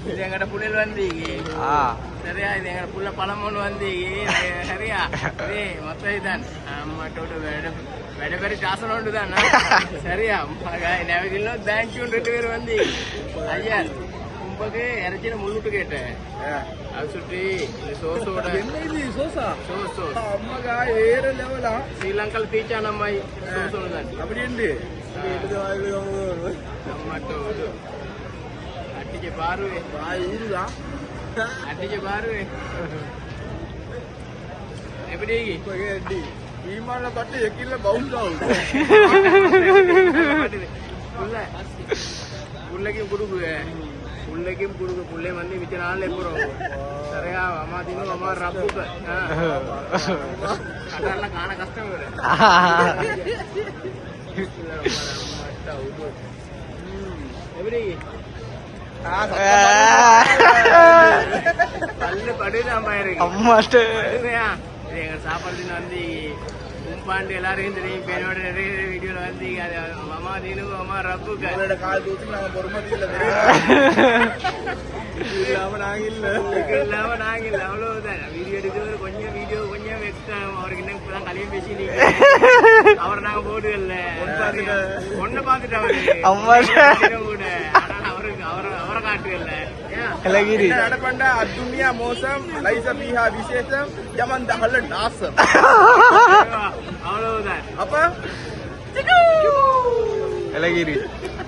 இது எங்கட புள்ளைகள் வந்தீங்க சரியா இது எங்கட புள்ள பழம் ஒன்று வந்தீங்க சரியா மொத்தம் இதுதான் அம்மாட்டோட වැඩ බැරි ශාසන වලට දාන්න சரியா මගයි නැවතිලා thank you ரெண்டு பேர் வந்து ஐயா உங்களுக்கு இறச்சின முள்ளுட்டு கேட்டேன் அது சுற்றி இந்த சோஸோட என்ன இது சோஸா சோஸ் அம்மாகா வேற லெவலா ஸ்ரீலங்கா பீச்சா நம்மை சோஸோட தான் அப்படி உண்டு அம்மாட்டோ அட்டிக்கு பாருவே இதுதா அட்டிக்கு பாருவே எப்படி இப்படி ஈமான கட்டு எக்கில பவுன்ஸ் ஆகும் புள்ளைக்கும் கொடுக்குவே புள்ளைக்கும் கொடுக்கு புள்ளை வந்து மிச்ச நாள்ல போறோம் சரியா அம்மா தின்னு அம்மா ரப்புக்கு அதெல்லாம் காண கஷ்டம் எப்படி பல்லு படுதான் பாயிருக்கு அம்மாட்ட எங்க சாப்பாடு வந்து கும்பாண்டு எல்லாரையும் தெரியும் பேரோட நிறைய வீடியோல வந்து அம்மா தீனு அம்மா ரப்புக்கு கால் தூக்கி நாங்க பொறுமதியில இல்லாம நாங்க இல்ல அவ்வளவுதான் வீடியோ எடுக்கிறது கொஞ்சம் வீடியோ கொஞ்சம் வெக்ஸாம் அவருக்கு இன்னும் இப்பதான் கலையும் பேசி அவரை நாங்க போடுதல்ல ஒண்ணு பாத்துட்டு அவரு கூட ஆனா அவருக்கு அவரை காட்டுகல்ல நடப்பண்ட அத்துமியா மோசம் லைச பீஹா விசேஷம் யமன் தஹல்ல நாசம் அவ்வளவுதான் அப்ப எலகிரி